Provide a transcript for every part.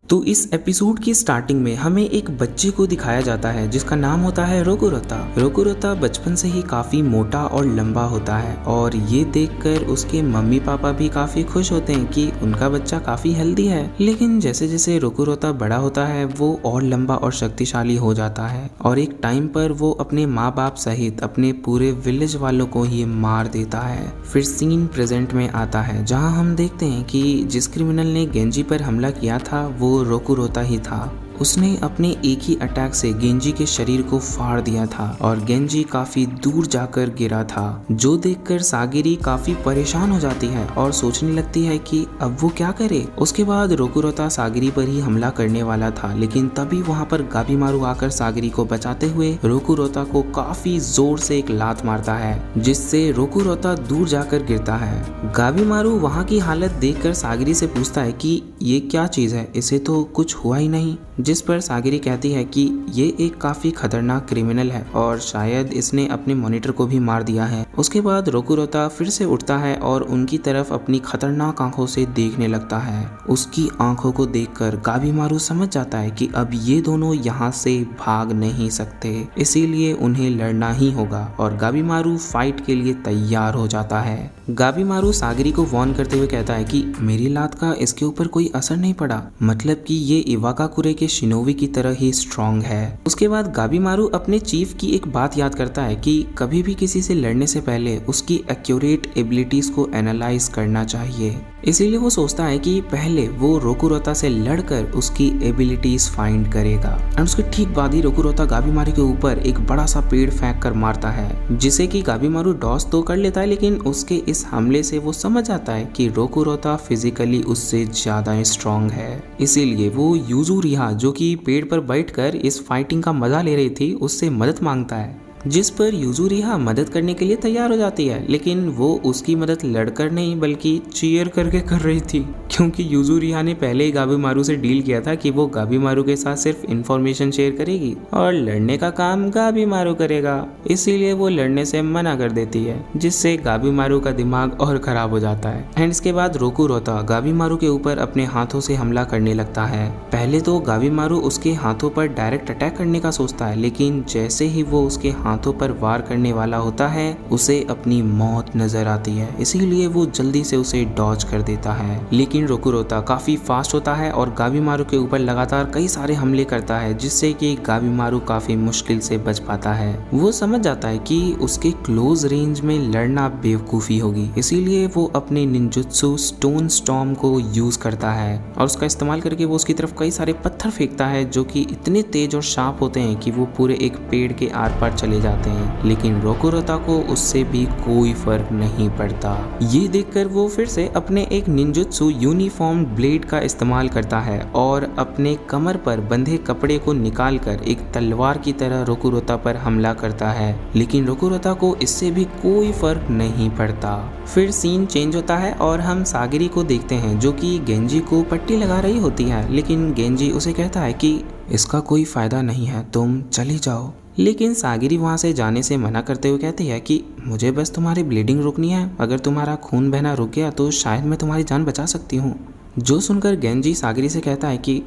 तो इस एपिसोड की स्टार्टिंग में हमें एक बच्चे को दिखाया जाता है जिसका नाम होता है रोकुरोता। रोकुरोता बचपन से ही काफी मोटा और लंबा होता है और ये देखकर उसके मम्मी पापा भी काफी खुश होते हैं कि उनका बच्चा काफी हेल्दी है। लेकिन जैसे जैसे रोकुरोता बड़ा होता है वो और लंबा और शक्तिशाली हो जाता है और एक टाइम पर वो अपने माँ बाप सहित अपने पूरे विलेज वालों को ही मार देता है। फिर सीन प्रेजेंट में आता है जहाँ हम देखते हैं कि जिस क्रिमिनल ने गेंजी पर हमला किया था वो रोकुरोता ही था। उसने अपने एक ही अटैक से गेंजी के शरीर को फाड़ दिया था और गेंजी काफी दूर जाकर गिरा था, जो देखकर सागिरी काफी परेशान हो जाती है और सोचने लगती है कि अब वो क्या करे। उसके बाद रोकुरोता सागिरी पर ही हमला करने वाला था, लेकिन तभी वहाँ पर गाबीमारू आकर सागिरी को बचाते हुए रोकुरोता को काफी जोर से एक लात मारता है जिससे रोकुरोता दूर जाकर गिरता है। गाबीमारू वहाँ की हालत देखकर सागिरी से पूछता है कि ये क्या चीज है, इसे तो कुछ हुआ ही नहीं। जिस पर सागिरी कहती है कि ये एक काफी खतरनाक क्रिमिनल है और शायद इसने अपने मॉनिटर को भी मार दिया है। उसके बाद रोकुरोता फिर से उठता है और उनकी तरफ अपनी खतरनाक आंखों से देखने लगता है। उसकी आंखों को देखकर गाबीमारू समझ जाता है कि अब ये दोनों यहाँ से भाग नहीं सकते, इसीलिए उन्हें लड़ना ही होगा और गाबीमारू फाइट के लिए तैयार हो जाता है। गाबीमारू सागिरी को वार्न करते हुए कहता है कि मेरी लात का इसके ऊपर कोई असर नहीं पड़ा, मतलब कि ये इवाकाकुरे के शिनोवी की तरह ही स्ट्रॉन्ग है। उसके बाद गाबीमारू अपने चीफ की एक बात याद करता है कि कभी भी किसी से लड़ने से पहले उसकी एक्यूरेट एबिलिटीज को एनालाइज करना चाहिए। इसीलिए वो सोचता है कि पहले वो रोकुरोता से लड़कर उसकी एबिलिटीज फाइंड करेगा और उसके ठीक बाद ही रोकुरोता गाबीमारू के ऊपर एक बड़ा सा पेड़ फेंक कर मारता है, जिसे कि गाबीमारू डॉस तो कर लेता है, लेकिन उसके इस हमले से वो समझ आता है कि रोकुरोता फिजिकली उससे ज्यादा स्ट्रॉन्ग है। इसीलिए वो यूजुरिहा जो कि पेड़ पर बैठकर इस फाइटिंग का मजा ले रही थी उससे मदद मांगता है, जिस पर यूजुरिहा मदद करने के लिए तैयार हो जाती है। लेकिन वो उसकी मदद लड़कर नहीं बल्कि चीयर करके कर रही थी, क्योंकि यूजुरिहा ने पहले ही गाबीमारू से डील किया था कि वो गाबीमारू के साथ सिर्फ इंफॉर्मेशन शेयर करेगी और लड़ने का काम गाबीमारू करेगा। इसीलिए वो लड़ने से मना कर देती है, जिससे गाबीमारू का दिमाग और खराब हो जाता है। एंड इसके बाद रोकुरोता गाबीमारू के ऊपर अपने हाथों से हमला करने लगता है। पहले तो गाबीमारू उसके हाथों पर डायरेक्ट अटैक करने का सोचता है, लेकिन जैसे ही वो उसके हाथों पर वार करने वाला होता है उसे अपनी मौत नजर आती है, इसीलिए वो जल्दी से उसे डॉज कर देता है। लेकिन रोकुरोता काफी फास्ट होता है और गाबीमारू के ऊपर लगातार कई सारे हमले करता है, जिससे कि गाबीमारू काफी मुश्किल से बच पाता है। वो समझ जाता है कि उसके क्लोज रेंज में लड़ना बेवकूफी होगी, इसीलिए वो अपने निंजुत्सु स्टोन स्टॉर्म को यूज करता है और उसका इस्तेमाल करके वो उसकी तरफ कई सारे पत्थर फेंकता है जो कि इतने तेज और शार्प होते हैं कि वो पूरे एक पेड़ के आर पार चले जाते हैं। लेकिन रोकुरोता को उससे भी कोई फर्क नहीं पड़ता। ये देखकर वो फिर से अपने एक निंजुत्सु यूनिफॉर्म ब्लेड का इस्तेमाल करता है और अपने कमर पर बंधे कपड़े को निकालकर एक तलवार की तरह रोकुरोता पर हमला करता है, लेकिन रोकुरोता को इससे भी कोई फर्क नहीं पड़ता। फिर सीन चेंज होता है और हम सागिरी को देखते हैं जो कि गेंजी को पट्टी लगा रही होती है, लेकिन गेंजी उसे कहता है कि इसका कोई फायदा नहीं है, तुम चली जाओ। लेकिन सागिरी वहाँ से जाने से मना करते हुए कहती है कि मुझे बस तुम्हारी ब्लीडिंग रोकनी है, अगर तुम्हारा खून बहना रुक गया तो शायद मैं तुम्हारी जान बचा सकती हूँ। जो सुनकर गेंजी सागिरी से कहता है कि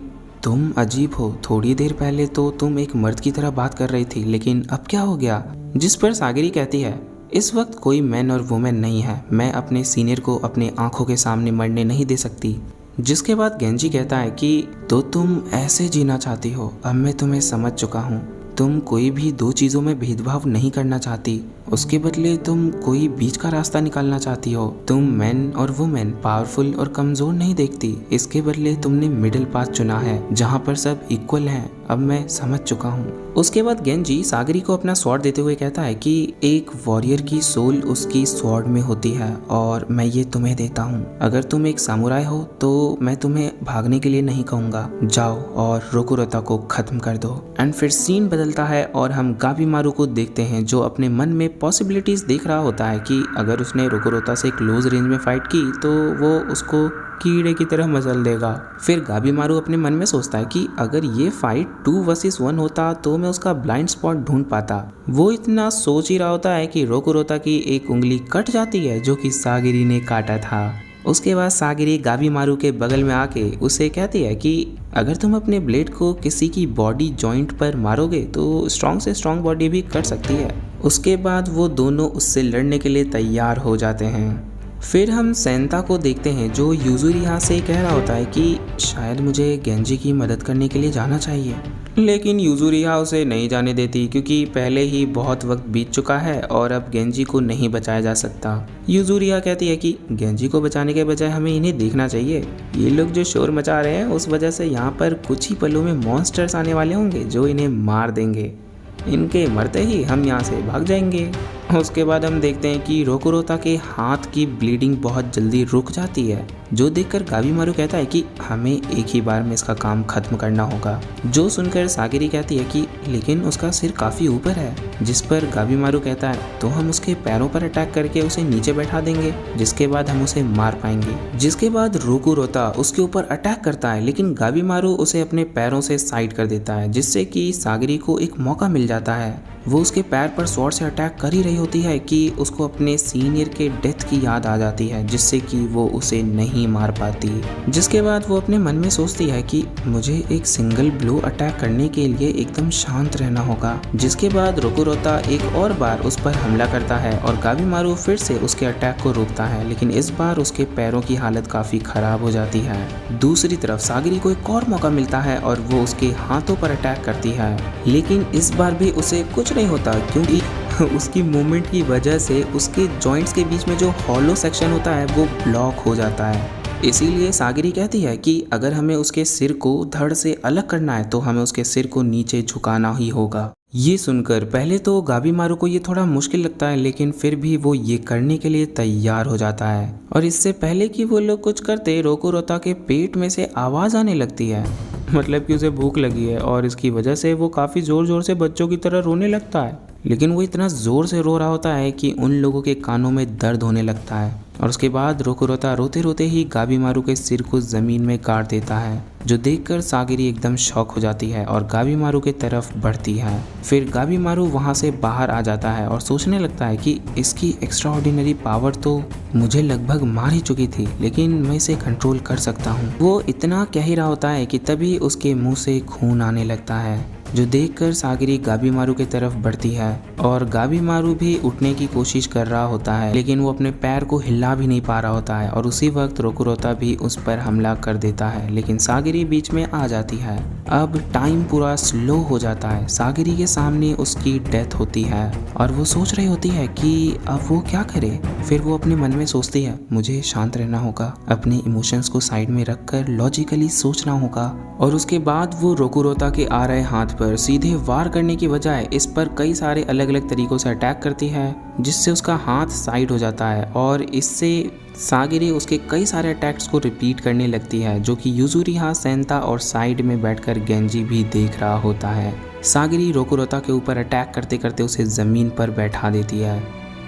तुम अजीब हो, थोड़ी देर पहले तो तुम एक मर्द की तरह बात कर रही थी, लेकिन अब क्या हो गया। जिस पर सागिरी कहती है इस वक्त कोई मैन और वुमेन नहीं है, मैं अपने सीनियर को अपने आंखों के सामने मरने नहीं दे सकती। जिसके बाद गेंजी कहता है कि तो तुम ऐसे जीना चाहती हो, अब मैं तुम्हें समझ चुका हूँ, तुम कोई भी दो चीज़ों में भेदभाव नहीं करना चाहती, उसके बदले तुम कोई बीच का रास्ता निकालना चाहती हो। तुम मैन और वुमेन, पावरफुल और कमज़ोर नहीं देखती, इसके बदले तुमने मिडिल पाथ चुना है जहाँ पर सब इक्वल हैं। अब मैं समझ चुका हूँ। उसके बाद गेंजी सागिरी को अपना स्वॉर्ड देते हुए कहता है कि एक वॉरियर की सोल उसकी स्वॉर्ड में होती है और मैं ये तुम्हें देता हूँ। अगर तुम एक सामुराई हो तो मैं तुम्हें भागने के लिए नहीं कहूँगा, जाओ और रोकुरोता को खत्म कर दो। एंड फिर सीन बदलता है और हम गाबीमारू को देखते हैं जो अपने मन में पॉसिबिलिटीज देख रहा होता है कि अगर उसने रोकुरोता से क्लोज रेंज में फाइट की तो वो उसको कीड़े की तरह मसल देगा। फिर गाबीमारू अपने मन में सोचता है कि अगर ये फाइट 2 वर्सेस 1 होता तो मैं उसका ब्लाइंड स्पॉट ढूंढ पाता। वो इतना सोच ही रहा होता है कि रोकुरोता की एक उंगली कट जाती है जो कि सागिरी ने काटा था। उसके बाद सागिरी गाबीमारू के बगल में आके उसे कहती है कि अगर तुम अपने ब्लेड को किसी की बॉडी जॉइंट पर मारोगे तो स्ट्रॉन्ग से स्ट्रॉन्ग बॉडी भी कर सकती है। उसके बाद वो दोनों उससे लड़ने के लिए तैयार हो जाते हैं। फिर हम सेंता को देखते हैं जो यूजुरिहा से कह रहा होता है कि शायद मुझे गेंजी की मदद करने के लिए जाना चाहिए, लेकिन यूजुरिहा उसे नहीं जाने देती क्योंकि पहले ही बहुत वक्त बीत चुका है और अब गेंजी को नहीं बचाया जा सकता। यूजुरिहा कहती है कि गेंजी को बचाने के बजाय हमें इन्हें देखना चाहिए। ये लोग जो शोर मचा रहे हैं उस वजह से यहाँ पर कुछ ही पलों में मॉन्स्टर्स आने वाले होंगे जो इन्हें मार देंगे। इनके मरते ही हम यहाँ से भाग जाएंगे। उसके बाद हम देखते हैं कि रोकुरोता के हाथ की ब्लीडिंग बहुत जल्दी रुक जाती है, जो देखकर गाबीमारू कहता है कि हमें एक ही बार में इसका काम खत्म करना होगा। जो सुनकर सागिरी कहती है कि लेकिन उसका सिर काफी ऊपर है, जिस पर गाबीमारू कहता है तो हम उसके पैरों पर अटैक करके उसे नीचे बैठा देंगे, जिसके बाद हम उसे मार पाएंगे। जिसके बाद रोकुरोता उसके ऊपर अटैक करता है, लेकिन गाबीमारू उसे अपने पैरों से साइड कर देता है, जिससे कि सागिरी को एक मौका मिल जाता है। वो उसके पैर पर स्वॉर्ड से अटैक कर ही रही होती है कि उसको अपने सीनियर के डेथ की याद आ जाती है, जिससे कि वो उसे नहीं मार पाती। जिसके बाद वो अपने मन में सोचती है कि मुझे एक सिंगल ब्लो अटैक करने के लिए एकदम शांत रहना होगा। जिसके बाद रोकुरोता एक और बार उस पर हमला करता है और गाबीमारू फिर से उसके अटैक को रोकता है, लेकिन इस बार उसके पैरों की हालत काफी खराब हो जाती है। दूसरी तरफ सागिरी को एक और मौका मिलता है और वो उसके हाथों पर अटैक करती है, लेकिन इस बार भी उसे कुछ नहीं होता क्योंकि उसकी मूवमेंट की वजह से उसके जॉइंट्स के बीच में जो हॉलो सेक्शन होता है वो ब्लॉक हो जाता है। इसीलिए सागिरी कहती है कि अगर हमें उसके सिर को धड़ से अलग करना है तो हमें उसके सिर को नीचे झुकाना ही होगा। ये सुनकर पहले तो गाबीमारू को ये थोड़ा मुश्किल लगता है, लेकिन फिर भी वो ये करने के लिए तैयार हो जाता है। और इससे पहले कि वो लोग कुछ करते, रोकुरोता के पेट में से आवाज़ आने लगती है, मतलब कि उसे भूख लगी है और इसकी वजह से वो काफ़ी ज़ोर ज़ोर से बच्चों की तरह रोने लगता है। लेकिन वो इतना ज़ोर से रो रहा होता है कि उन लोगों के कानों में दर्द होने लगता है। और उसके बाद रोकुरोता रोते रोते ही गाबीमारू के सिर को ज़मीन में गाड़ देता है, जो देखकर सागिरी एकदम शॉक हो जाती है और गाबीमारू की तरफ बढ़ती है। फिर गाबीमारू वहाँ से बाहर आ जाता है और सोचने लगता है कि इसकी एक्स्ट्राऑर्डिनरी पावर तो मुझे लगभग मार ही चुकी थी, लेकिन मैं इसे कंट्रोल कर सकता हूँ। वो इतना कह ही रहा होता है कि तभी उसके मुंह से खून आने लगता है, जो देखकर सागिरी गाबीमारू की तरफ बढ़ती है और गाबीमारू भी उठने की कोशिश कर रहा होता है, लेकिन वो अपने पैर को हिला भी नहीं पा रहा होता है। और उसी वक्त रोकुरोता भी उस पर हमला कर देता है, लेकिन सागिरी बीच में आ जाती है। अब टाइम पूरा स्लो हो जाता है। सागिरी के सामने उसकी डेथ होती है और वो सोच रही होती है कि अब वो क्या करे। फिर वो अपने मन में सोचती है मुझे शांत रहना होगा, अपने इमोशंस को साइड में रखकर लॉजिकली सोचना होगा। और उसके बाद वो रोकुरोता के आ रहे हाथ पर सीधे वार करने की बजाय इस पर कई सारे अलग अलग तरीकों से अटैक करती है, जिससे उसका हाथ साइड हो जाता है और इससे सागिरी उसके कई सारे अटैक्स को रिपीट करने लगती है, जो कि यूजुरिहा, सेंता और साइड में बैठकर गेंजी भी देख रहा होता है। सागिरी रोकुरोता के ऊपर अटैक करते करते उसे ज़मीन पर बैठा देती है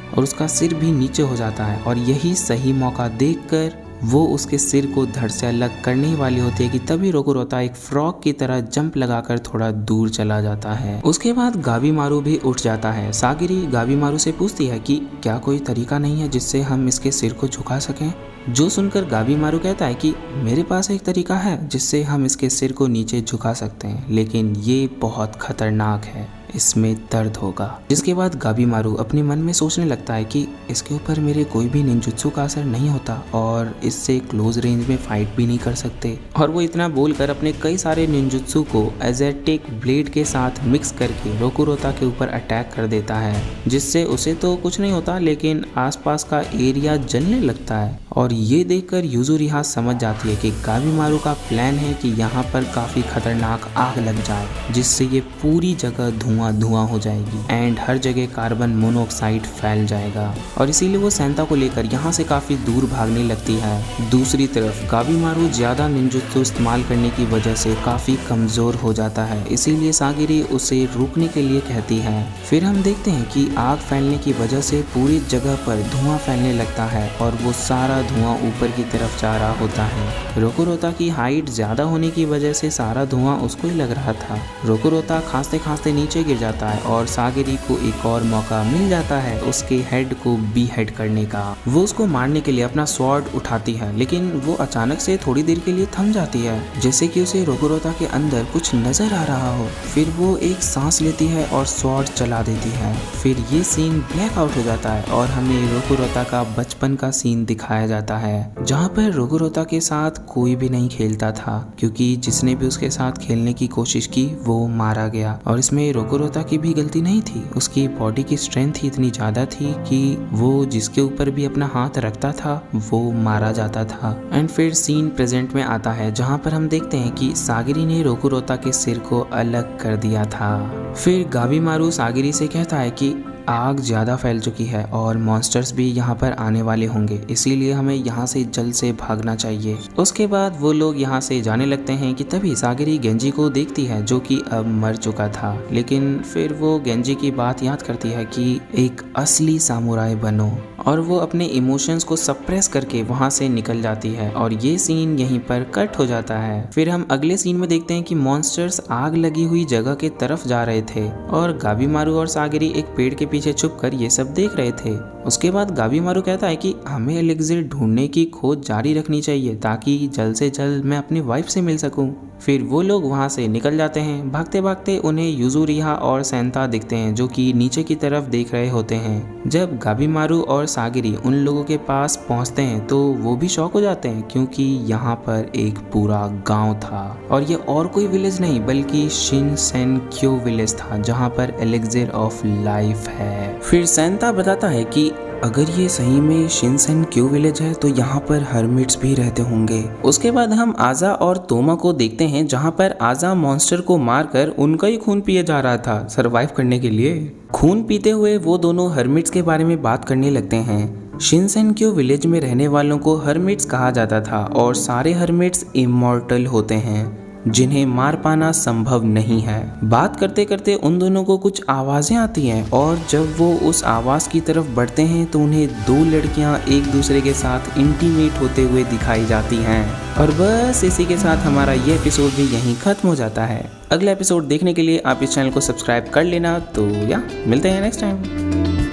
और उसका सिर भी नीचे हो जाता है। और यही सही मौका देखकर वो उसके सिर को धड़ से अलग करने ही वाली होती है कि तभी रोकुरोता एक फ्रॉग की तरह जंप लगाकर थोड़ा दूर चला जाता है। उसके बाद गाबीमारू भी उठ जाता है। सागिरी गाबीमारू से पूछती है कि क्या कोई तरीका नहीं है जिससे हम इसके सिर को झुका सकें। जो सुनकर गाबीमारू कहता है कि मेरे पास एक तरीका है जिससे हम इसके सिर को नीचे झुका सकते हैं, लेकिन ये बहुत खतरनाक है, इसमें दर्द होगा। जिसके बाद गाबीमारू अपने मन में सोचने लगता है कि इसके ऊपर मेरे कोई भी निंजुत्सु का असर नहीं होता और इससे क्लोज रेंज में फाइट भी नहीं कर सकते। और वो इतना बोलकर अपने कई सारे निंजुत्सु को एजेटिक ब्लेड के साथ मिक्स करके रोकुरोता के ऊपर अटैक कर देता है, जिससे उसे तो कुछ नहीं होता लेकिन आसपास का एरिया जलने लगता है। और ये देखकर यूजुरिहा समझ जाती है कि गाबीमारू का प्लान है कि यहाँ पर काफी खतरनाक आग लग जाए, जिससे ये पूरी जगह धुआं हो जाएगी एंड हर जगह कार्बन मोनोऑक्साइड फैल जाएगा। और इसीलिए वो सेंता को लेकर यहाँ से काफी दूर भागने लगती है। दूसरी तरफ गाबीमारू ज्यादा निंजुत्सु इस्तेमाल करने की वजह से काफी कमजोर हो जाता है, इसीलिए सागिरी उसे रोकने के लिए कहती है। फिर हम देखते हैं कि आग फैलने की वजह से पूरी जगह पर धुआं फैलने लगता है और वो सारा धुआं ऊपर की तरफ जा रहा होता है। रोकुरोता की हाइट ज्यादा होने की वजह से सारा धुआं उसको ही लग रहा था। रोकुरोता खांसते खांसते नीचे गिर जाता है और सागरी को एक और मौका मिल जाता है उसके हेड को बी हेड करने का। वो उसको मारने के लिए अपना स्वॉर्ड उठाती है, लेकिन वो अचानक से थोड़ी देर के लिए थम जाती है, जैसे कि उसे रोकुरोता के अंदर कुछ नजर आ रहा हो। फिर वो एक सांस लेती है और स्वॉर्ड चला देती है। फिर ये सीन ब्लैक आउट हो जाता है और हमें रोकुरोता का बचपन का सीन दिखाया जाता है, जहाँ पर रोकुरोता के साथ कोई भी नहीं खेलता था, क्योंकि जिसने भी उसके साथ खेलने की कोशिश की वो मारा गया। और इसमें रोकुरोता की भी गलती नहीं थी, उसकी बॉडी की स्ट्रेंथ ही इतनी ज्यादा थी कि वो जिसके ऊपर भी अपना हाथ रखता था वो मारा जाता था। एंड फिर सीन प्रेजेंट में आता है, जहाँ पर हम देखते हैं कि सागिरी ने रोकुरोता के सिर को अलग कर दिया था। फिर गाबीमारू सागिरी से कहता है कि आग ज़्यादा फैल चुकी है और मॉन्स्टर्स भी यहाँ पर आने वाले होंगे, इसीलिए हमें यहाँ से जल्द से भागना चाहिए। उसके बाद वो लोग यहाँ से जाने लगते हैं कि तभी सागिरी गेंजी को देखती है, जो कि अब मर चुका था। लेकिन फिर वो गेंजी की बात याद करती है कि एक असली सामुराई बनो, और वो अपने इमोशंस को सप्रेस करके वहाँ से निकल जाती है। और ये सीन यहीं पर कट हो जाता है। फिर हम अगले सीन में देखते हैं कि मॉन्स्टर्स आग लगी हुई जगह के तरफ जा रहे थे और गाबीमारू और सागिरी एक पेड़ के पीछे छुपकर ये सब देख रहे थे। उसके बाद गाबीमारू कहता है कि हमें एलिक्सिर ढूंढने की खोज जारी रखनी चाहिए ताकि जल्द से जल्द मैं अपनी वाइफ से मिल सकूं। फिर वो लोग वहाँ से निकल जाते हैं। भागते भागते उन्हें यूजुरिहा और सेंता दिखते हैं, जो कि नीचे की तरफ देख रहे होते हैं। जब गाबीमारू और सागिरी उन लोगों के पास पहुँचते हैं तो वो भी शॉक हो जाते हैं, क्योंकि यहाँ पर एक पूरा गांव था और ये और कोई विलेज नहीं बल्कि शिनसेनक्यो विलेज था, जहाँ पर एलिक्सिर ऑफ लाइफ है। फिर सेंता बताता है कि अगर ये सही में शिनसेनक्यो विलेज है तो यहाँ पर हर्मिट्स भी रहते होंगे। उसके बाद हम आजा और तोमा को देखते हैं, जहाँ पर आजा मॉन्स्टर को मारकर उनका ही खून पिए जा रहा था सरवाइव करने के लिए। खून पीते हुए वो दोनों हर्मिट्स के बारे में बात करने लगते हैं। शिनसेनक्यो विलेज में रहने वालों को हर्मिट्स कहा जाता था और सारे हर्मिट्स इमॉर्टल होते हैं, जिन्हें मार पाना संभव नहीं है। बात करते करते उन दोनों को कुछ आवाजें आती हैं और जब वो उस आवाज की तरफ बढ़ते हैं तो उन्हें दो लड़कियां एक दूसरे के साथ इंटीमेट होते हुए दिखाई जाती हैं। और बस इसी के साथ हमारा ये एपिसोड भी यहीं खत्म हो जाता है। अगला एपिसोड देखने के लिए आप इस चैनल को सब्सक्राइब कर लेना। तो मिलते हैं नेक्स्ट टाइम।